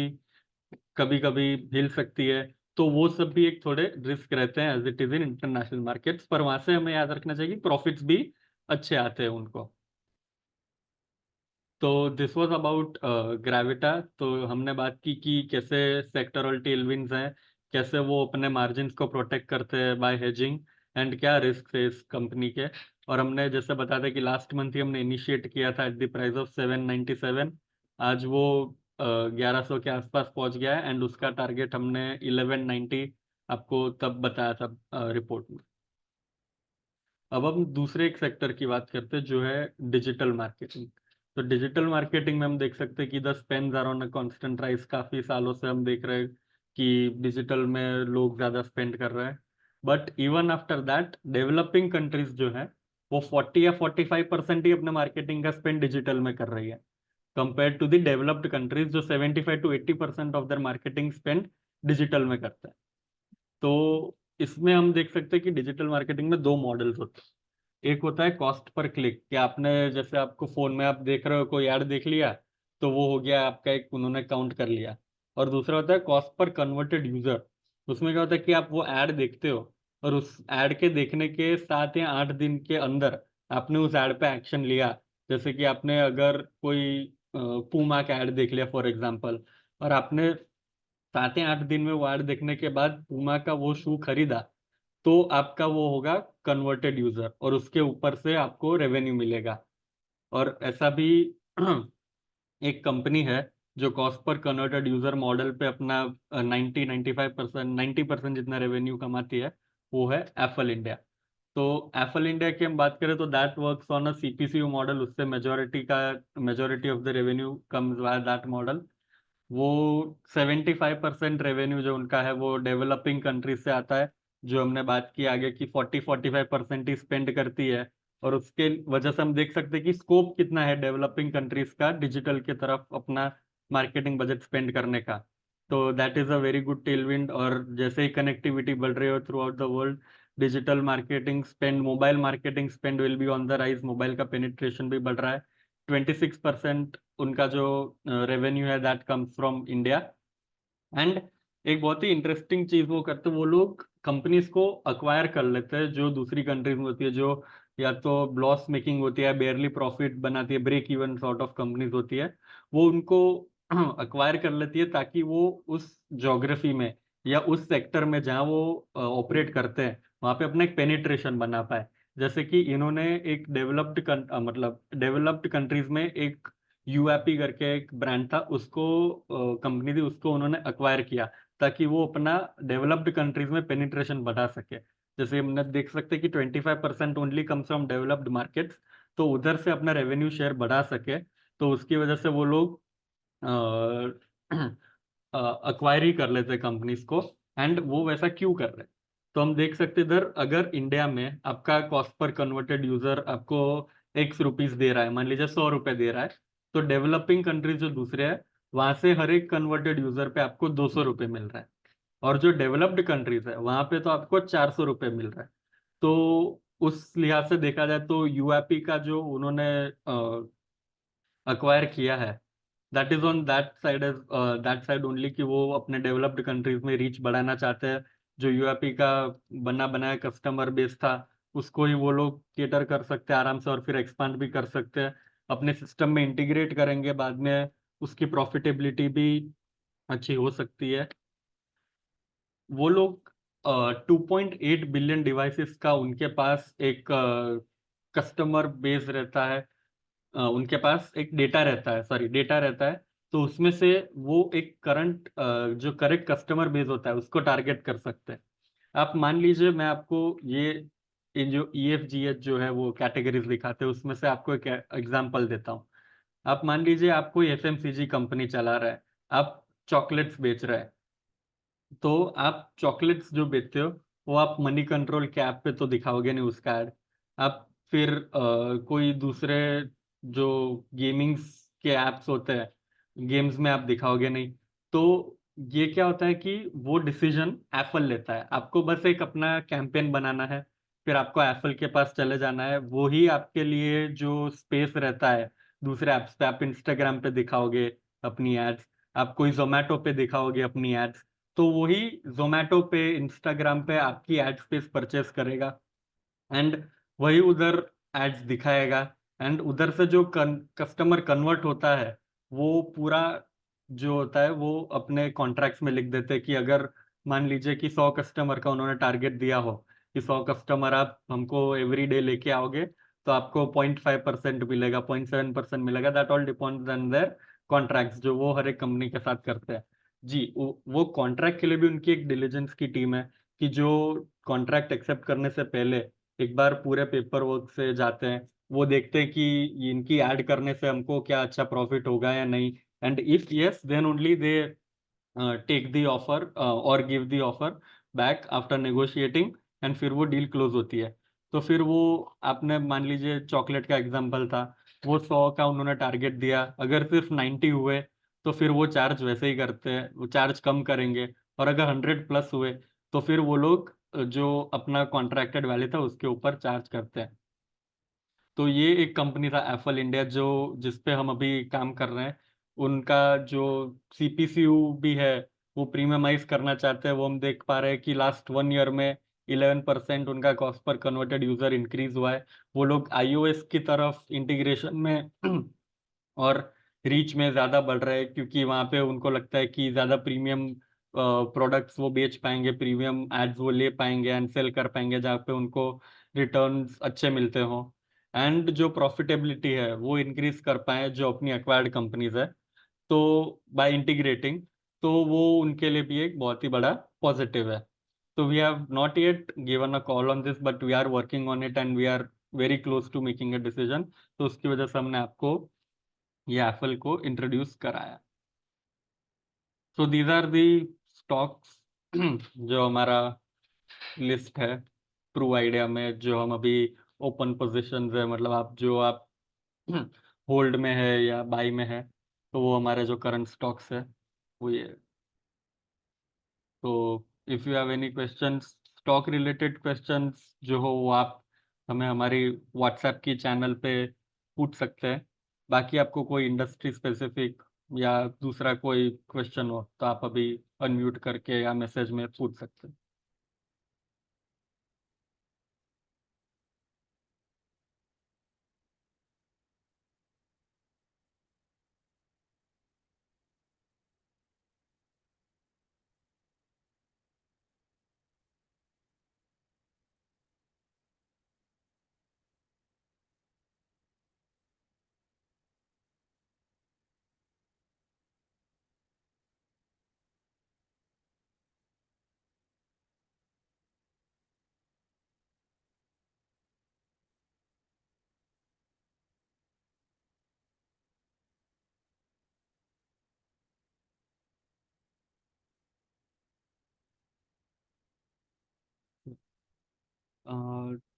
कभी कभी हिल सकती है, तो वो सब भी एक थोड़े रिस्क रहते हैं as it is in international markets, पर वहां से हमें याद रखना चाहिए कि प्रॉफिट्स भी अच्छे आते हैं उनको। तो दिस वाज अबाउट ग्रेविटा। तो हमने बात की कि कैसे सेक्टरल टेलविंड्स हैं, कैसे वो अपने मार्जिन्स को प्रोटेक्ट करते हैं बाय हेजिंग, एंड क्या रिस्क है इस कंपनी के। और हमने जैसे बताया था कि लास्ट मंथ ही हमने इनिशिएट किया था एट द प्राइस ऑफ 797, आज वो 1100 के आसपास पहुंच गया है, एंड उसका टारगेट हमने 1190 आपको तब बताया था रिपोर्ट में। अब हम दूसरे एक सेक्टर की बात करते हैं जो है डिजिटल मार्केटिंग। तो डिजिटल मार्केटिंग में हम देख सकते हैं कि the spends are on a constant rise. काफी सालों से हम देख रहे हैं कि डिजिटल में लोग ज्यादा स्पेंड कर रहे हैं, but even after that developing countries जो है वो 40 या 45% ही अपने मार्केटिंग का स्पेंड डिजिटल में कर रही है, compare to the developed countries जो 75 to 80% of their marketing spend digital में करता है। तो इसमें हम देख सकते हैं कि डिजिटल मार्केटिंग में दो मॉडल्स होते हैं। एक होता है कॉस्ट पर क्लिक, कि आपने जैसे आपको फोन में आप देख रहे हो कोई ऐड देख लिया तो वो हो गया आपका, एक उन्होंने काउंट कर लिया। और दूसरा होता है कॉस्ट पर कन्वर्टेड यूजर। उसमें क्या होता है कि आप वो ऐड देखते हो और उस ऐड के देखने के 7 या 8 दिन के अंदर आपने उस ऐड पे एक्शन लिया। जैसे कि आपने अगर कोई पूमा का ऐड देख लिया फॉर एग्जाम्पल, और आपने 7 या 8 दिन में वो ऐड देखने के बाद पूमा का वो शू खरीदा, तो आपका वो होगा कन्वर्टेड यूजर, और उसके ऊपर से आपको रेवेन्यू मिलेगा। और ऐसा भी एक कंपनी है जो cost per converted user model पे अपना 95% 90% जितना रेवेन्यू कमाती है, वो है एप्पल इंडिया। तो एप्पल इंडिया की हम बात करें तो that works on a CPCU model. उससे majority of the revenue comes by that model. वो 75% रेवेन्यू जो उनका है वो डेवलपिंग कंट्रीज से आता है, जो हमने बात की आगे की 40-45% ही स्पेंड करती है। और उसके वजह से हम देख सकते हैं कि स्कोप कितना है डेवलपिंग कंट्रीज का डिजिटल की तरफ अपना मार्केटिंग बजट स्पेंड करने का। तो that is a very good Tailwind. और जैसे ही कनेक्टिविटी बढ़ रही हो through out the world, digital marketing spend, mobile marketing spend will be on the rise. Mobile का पेनिट्रेशन भी बढ़ रहा है। 26% उनका जो रेवेन्यू है that comes from India. And एक बहुत ही इंटरेस्टिंग चीज वो करते हैं, वो लोग कंपनीज को अक्वायर कर लेते हैं जो दूसरी कंट्रीज में होती है, जो या तो लॉस मेकिंग होती है, बेयरली प्रॉफिट बनाती है, break even sort of companies होती है। वो उनको अक्वायर कर लेती है ताकि वो उस ज्योग्राफी में या उस सेक्टर में जहाँ वो ऑपरेट करते हैं वहाँ पे अपना एक पेनिट्रेशन बना पाए। जैसे कि इन्होंने एक मतलब डेवलप्ड कंट्रीज में एक यूएपी करके एक ब्रांड था, उसको कंपनी थी, उसको उन्होंने अक्वायर किया ताकि वो अपना डेवलप्ड कंट्रीज में पेनिट्रेशन बढ़ा सके। जैसे हमने देख सकते हैं कि 25% only comes from developed markets, तो उधर से अपना रेवेन्यू शेयर बढ़ा सके, तो उसकी वजह से वो लोग अक्वायर ही कर लेते कंपनीज को। एंड वो वैसा क्यों कर रहे हैं, तो हम देख सकते इधर, अगर इंडिया में आपका कॉस्ट पर कन्वर्टेड यूजर आपको X रुपीज दे रहा है, मान लीजिए 100 रुपए दे रहा है, तो डेवलपिंग कंट्रीज जो दूसरे हैं वहां से हर एक कन्वर्टेड यूजर पे आपको 200 रुपये मिल रहा है। और जो डेवलप्ड कंट्रीज है वहां पे तो आपको 400 रुपये मिल रहा है। तो उस लिहाज से देखा जाए तो यूएपी का जो उन्होंने अक्वायर किया है, that is on that side only, कि वो अपने डेवलप्ड कंट्रीज में रीच बढ़ाना चाहते हैं। जो यूएपी का बना बनाया कस्टमर बेस था उसको ही वो लोग केटर कर सकते हैं आराम से, और फिर एक्सपांड भी कर सकते हैं, अपने सिस्टम में इंटीग्रेट करेंगे बाद में, उसकी प्रॉफिटेबिलिटी भी अच्छी हो सकती है। वो लोग 2.8 बिलियन डिवाइसेस का उनके पास एक कस्टमर बेस रहता है, उनके पास एक डेटा रहता है, सॉरी डेटा रहता है। तो उसमें से वो एक करंट जो करेक्ट कस्टमर बेस होता है उसको टारगेट कर सकते हैं। आप मान लीजिए, मैं आपको ये जो EFGH जो है वो कैटेगरीज दिखाते हैं, उसमें से आपको एक एग्जांपल देता हूँ। आप मान लीजिए आप कोई FMCG कंपनी चला रहा है, आप चॉकलेट्स बेच रहे हैं। तो आप चॉकलेट्स जो बेचते हो वो आप मनी कंट्रोल के ऐप पे तो दिखाओगे नहीं उसका ऐड। आप फिर कोई दूसरे जो गेमिंग्स के ऐप्स होते हैं, गेम्स में आप दिखाओगे नहीं। तो ये क्या होता है कि वो डिसीजन एप्पल लेता है, आपको बस एक अपना कैंपेन बनाना है, फिर आपको एप्पल के पास चले जाना है, वो ही आपके लिए जो स्पेस रहता है दूसरे ऐप्स पे, आप इंस्टाग्राम पे दिखाओगे अपनी एड्स, आप कोई जोमेटो पे दिखाओगे अपनी एड्स, तो वही जोमेटो पे इंस्टाग्राम पे आपकी एड स्पेस परचेस करेगा, एंड वही उधर एड्स दिखाएगा। एंड उधर से जो कस्टमर कन्वर्ट होता है वो पूरा जो होता है वो अपने कॉन्ट्रैक्ट्स में लिख देते हैं कि अगर मान लीजिए कि 100 कस्टमर का उन्होंने टारगेट दिया हो कि 100 कस्टमर आप हमको एवरी डे लेके आओगे तो आपको 0.5% मिलेगा, 0.7% मिलेगा, that all depends on their contracts जो वो हर एक कंपनी के साथ करते हैं। जी, वो कॉन्ट्रैक्ट के लिए भी उनकी एक डिलीजेंस की टीम है कि जो कॉन्ट्रैक्ट एक्सेप्ट करने से पहले एक बार पूरे पेपर वर्क से जाते हैं, वो देखते हैं कि इनकी ऐड करने से हमको क्या अच्छा प्रॉफिट होगा या नहीं, and if yes then only they take the offer और give the offer back after negotiating, and फिर वो डील क्लोज होती है। तो फिर वो, आपने मान लीजिए चॉकलेट का एग्जांपल था, वो 100 का उन्होंने टारगेट दिया, अगर सिर्फ 90 हुए तो फिर वो चार्ज वैसे ही करते हैं, वो चार्ज कम करेंगे। और अगर 100 प्लस हुए तो फिर वो लोग जो अपना कॉन्ट्रैक्टेड वैल्यू था उसके ऊपर चार्ज करते हैं। तो ये एक कंपनी था एफल इंडिया, जो जिसपे हम अभी काम कर रहे हैं। उनका जो सीपीसीयू भी है वो प्रीमियमाइज करना चाहते हैं। वो हम देख पा रहे हैं कि लास्ट 1 ईयर में 11% उनका cost per converted user increase हुआ है। वो लोग आईओएस की तरफ इंटीग्रेशन में और रीच में ज़्यादा बढ़ रहे हैं, क्योंकि वहाँ पे उनको लगता है कि ज़्यादा प्रीमियम प्रोडक्ट्स वो बेच पाएंगे, प्रीमियम एड्स वो ले पाएंगे एंड सेल कर पाएंगे, जहाँ पे उनको रिटर्न्स अच्छे मिलते हों, एंड जो प्रॉफिटेबिलिटी है वो इंक्रीज कर पाए जो अपनी एक्वायर्ड कंपनीज है। तो बाय इंटीग्रेटिंग, तो वो उनके लिए भी एक बहुत ही बड़ा पॉजिटिव है। तो we have not yet given a call on this, but we are working on it and we are very close to making a decision. तो उसकी वजह से हमने आपको ये एप्पल को इंट्रोड्यूस कराया। So these are the stocks जो हमारा लिस्ट है ट्रू आइडिया में, जो हम अभी ओपन पोजीशंस है, मतलब आप होल्ड में है या बाई में है, तो वो हमारे जो करंट स्टॉक्स है वो ये। तो if you have any questions, stock related questions जो हो, वो आप हमें हमारी व्हाट्सएप की चैनल पे पूछ सकते हैं। बाकी आपको कोई इंडस्ट्री स्पेसिफिक या दूसरा कोई क्वेश्चन हो तो आप अभी अनम्यूट करके या मैसेज में पूछ सकते हैं।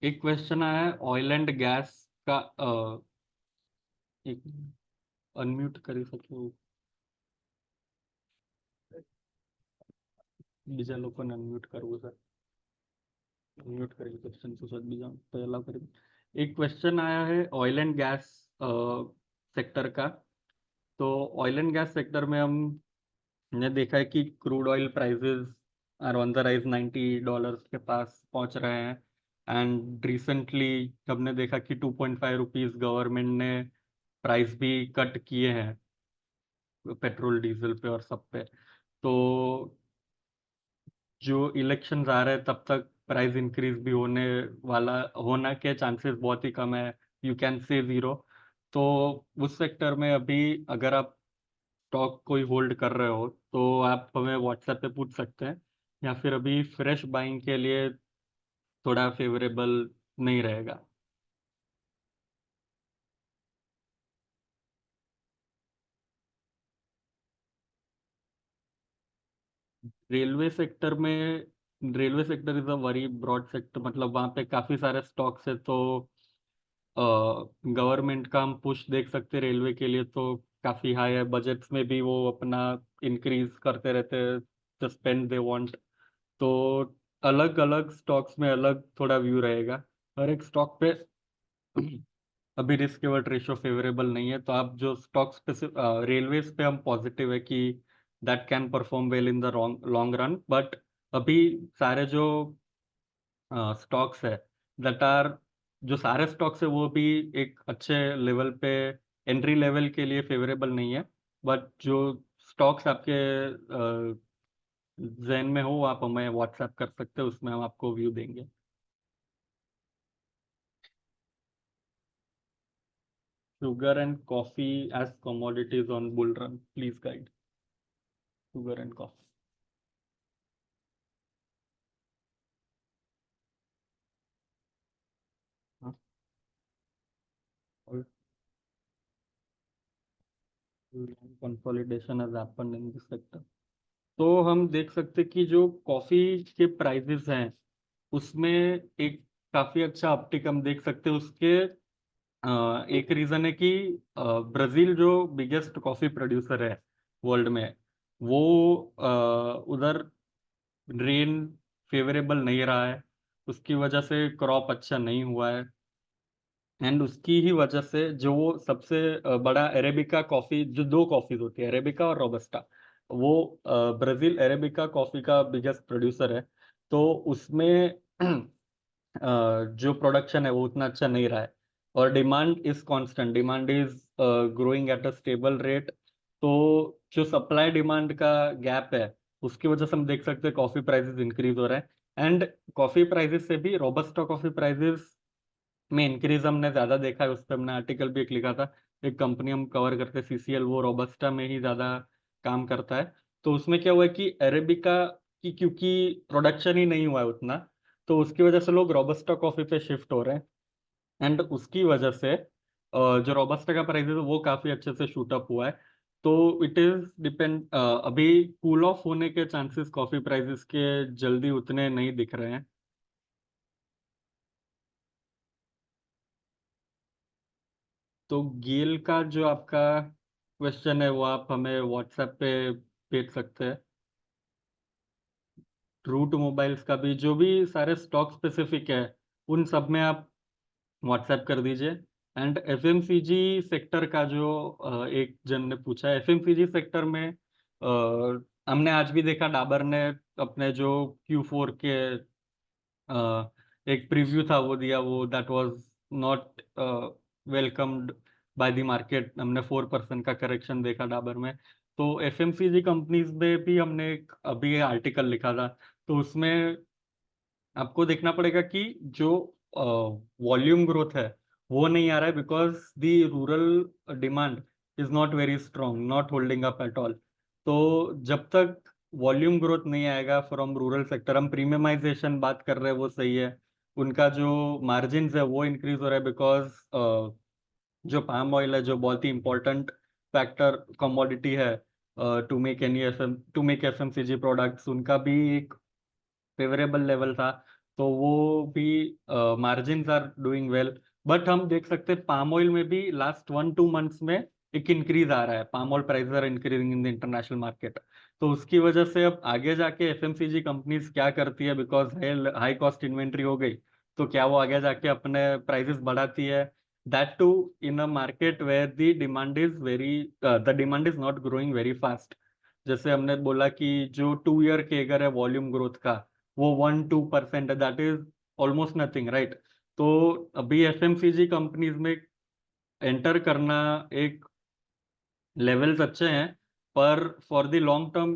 एक क्वेश्चन आया है ऑयल एंड गैस का। एक अनम्यूट कर सको, बीजा लोग को अनम्यूट करो सर, अनम्यूट करेंगे क्वेश्चन को सर बीजा तो अलाउ करेंगे। एक क्वेश्चन आया है ऑयल एंड गैस सेक्टर का। तो ऑयल एंड गैस सेक्टर में हमने देखा है कि crude oil prices are on the rise, $90 के पास पहुंच रहे हैं। एंड रिसेंटली हमने देखा कि 2.5 रुपीज गवर्नमेंट ने प्राइस भी कट किए हैं पेट्रोल डीजल पे और सब पे। तो जो इलेक्शंस आ रहे हैं तब तक प्राइस इंक्रीज भी होना के चांसेस बहुत ही कम है, यू कैन से जीरो। तो उस सेक्टर में अभी अगर आप स्टॉक कोई होल्ड कर रहे हो तो आप हमें व्हाट्सएप पे पूछ सकते हैं, या फिर अभी फ्रेश बाइंग के लिए थोड़ा फेवरेबल नहीं रहेगा। रेलवे सेक्टर में, railway sector is a very broad sector, मतलब वहाँ पे काफ़ी सारे स्टॉक्स है। तो गवर्नमेंट का हम पुश देख सकते हैं रेलवे के लिए, तो काफ़ी हाई है, बजट्स में भी वो अपना इंक्रीज करते रहते हैं द स्पेंड दे वांट। तो अलग अलग स्टॉक्स में अलग थोड़ा व्यू रहेगा हर एक स्टॉक पे। अभी रिस्क रिवॉर्ड रेशियो फेवरेबल नहीं है, तो आप जो स्टॉक स्पेसिफिक रेलवेज पे हम पॉजिटिव है कि that can perform well in the long run. But अभी सारे जो स्टॉक्स है दैट आर, जो सारे स्टॉक्स है वो भी एक अच्छे लेवल पे एंट्री लेवल के लिए फेवरेबल नहीं है। बट जो स्टॉक्स आपके जहन में हो आप हमें व्हाट्सएप कर सकते हो, उसमें हम आपको व्यू देंगे। sugar and coffee as commodities on bull run. Please guide. Sugar and coffee. Huh? Or consolidation has happened in this sector. तो हम देख सकते कि जो कॉफी के प्राइसेस हैं उसमें एक काफी अच्छा अपटिक हम देख सकते हैं उसके एक रीजन है कि ब्राजील जो बिगेस्ट कॉफी प्रोड्यूसर है वर्ल्ड में वो उधर रेन फेवरेबल नहीं रहा है उसकी वजह से क्रॉप अच्छा नहीं हुआ है एंड उसकी ही वजह से जो वो सबसे बड़ा अरेबिका कॉफी जो दो कॉफीज होती है अरेबिका और रोबस्टा वो ब्राजील अरेबिका कॉफी का बिगेस्ट प्रोड्यूसर है तो उसमें जो प्रोडक्शन है वो उतना अच्छा नहीं रहा है और demand is constant demand is growing at a stable rate तो जो सप्लाई डिमांड का गैप है उसकी वजह से हम देख सकते हैं कॉफी प्राइसेस इंक्रीज हो रहे हैं एंड कॉफी प्राइसेस से भी रोबस्टा कॉफी प्राइसेस में इंक्रीज हमने ज्यादा देखा है उस पर हमने आर्टिकल भी एक लिखा था एक कंपनी हम कवर करते हैं सीसीएल वो रोबस्टा में ही ज्यादा काम करता है तो उसमें क्या हुआ है कि अरेबिका की क्योंकि प्रोडक्शन ही नहीं हुआ है उतना तो उसकी वजह से लोग रोबस्टा कॉफी पे शिफ्ट हो रहे हैं एंड उसकी वजह से जो रोबस्टा का प्राइस है वो काफी अच्छे से शूट अप हुआ है तो इट इज डिपेंड अभी कूल ऑफ होने के चांसेस कॉफी प्राइसेस के जल्दी उतने नहीं दिख रहे हैं तो गेल का जो आपका क्वेश्चन है वो आप हमें व्हाट्सएप पे भेज सकते हैं रूट मोबाइल्स का भी जो भी सारे स्टॉक स्पेसिफिक है उन सब में आप व्हाट्सएप कर दीजिए एंड एफएमसीजी सेक्टर का जो एक जन ने पूछा है एफएमसीजी सेक्टर में हमने आज भी देखा डाबर ने अपने जो Q4 के एक प्रीव्यू था वो दिया वो that was not welcomed by the market हमने 4% का करेक्शन देखा डाबर में तो एफएमसीजी कंपनीज में भी हमने एक अभी आर्टिकल लिखा था तो उसमें आपको देखना पड़ेगा कि जो वॉल्यूम ग्रोथ है वो नहीं आ रहा है because the rural demand is not very strong not holding up at all तो जब तक वॉल्यूम ग्रोथ नहीं आएगा फ्रॉम रूरल सेक्टर हम प्रीमियमाइजेशन बात कर रहे हैं वो सही है उनका जो मार्जिन है वो इंक्रीज हो रहा है बिकॉज जो पाम ऑयल है जो बहुत ही इंपॉर्टेंट फैक्टर कमोडिटी है टू मेक एफएमसीजी प्रोडक्ट्स उनका भी एक फेवरेबल लेवल था तो वो भी margins are doing well but हम देख सकते हैं पाम ऑयल में भी लास्ट 1-2 मंथ्स में एक इंक्रीज आ रहा है palm oil price are increasing in the international market तो उसकी वजह से अब आगे जाके एफएमसीजी कंपनीज क्या करती है बिकॉज हाई कॉस्ट इन्वेंट्री हो गई तो क्या वो आगे जाके अपने प्राइसेस बढ़ाती है that too in a market where the demand is not growing very fast जैसे हमने बोला कि जो 2 ईयर के अगर है वॉल्यूम ग्रोथ का वो 1-2% है that is almost nothing right तो अभी एफएमसीजी कंपनीज में एंटर करना एक लेवल्स अच्छे हैं पर for the long term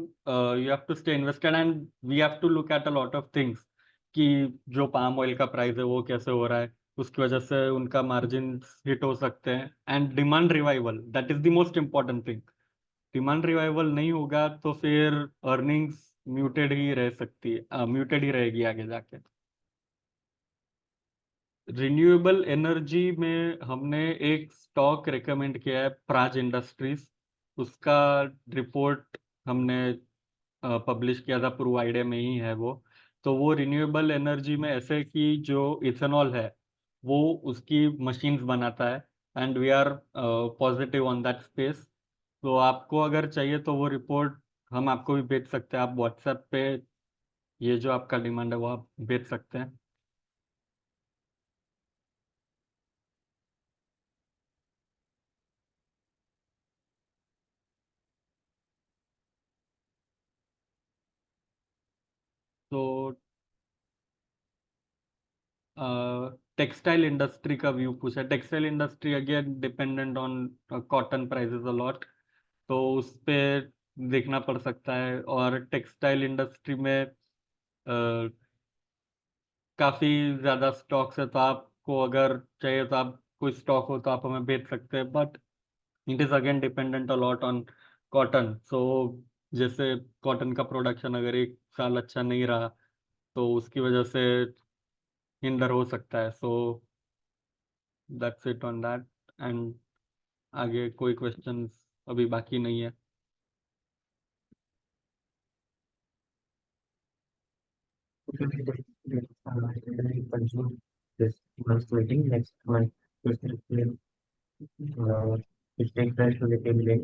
you have to stay invested and we have to look at a lot of things कि जो पाम ऑयल का प्राइस है वो कैसे हो रहा है उसकी वजह से उनका मार्जिन हिट हो सकते हैं and demand revival that is the most important thing demand revival नहीं होगा तो फिर अर्निंग्स म्यूटेड ही रह सकती है म्यूटेड ही रहेगी आगे जाके रिन्यूएबल एनर्जी में हमने एक स्टॉक रेकमेंड किया है प्राज इंडस्ट्रीज उसका रिपोर्ट हमने पब्लिश किया था प्रोवाइडे में ही है वो तो वो रिन्यूएबल एनर्जी में ऐसे कि जो इथेनॉल है वो उसकी मशीन्स बनाता है and we are positive on that space तो आपको अगर चाहिए तो वो रिपोर्ट हम आपको भी भेज सकते हैं आप व्हाट्सएप पे ये जो आपका डिमांड है वो आप भेज सकते हैं तो टेक्सटाइल इंडस्ट्री का व्यू पूछा textile industry again dependent on cotton prices a lot तो उस पे देखना पड़ सकता है और टेक्सटाइल इंडस्ट्री में काफ़ी ज़्यादा स्टॉक्स है तो आपको अगर चाहिए तो आप कोई स्टॉक हो तो आप हमें भेज सकते हैं, but it is again dependent a lot on cotton. सो जैसे कॉटन का प्रोडक्शन अगर एक साल अच्छा नहीं रहा तो उसकी वजह से हिंडर हो सकता है। So that's it on that. And आगे कोई क्वेश्चंस अभी बाकी नहीं है। consume this month's meeting next month. This will take place to the same day.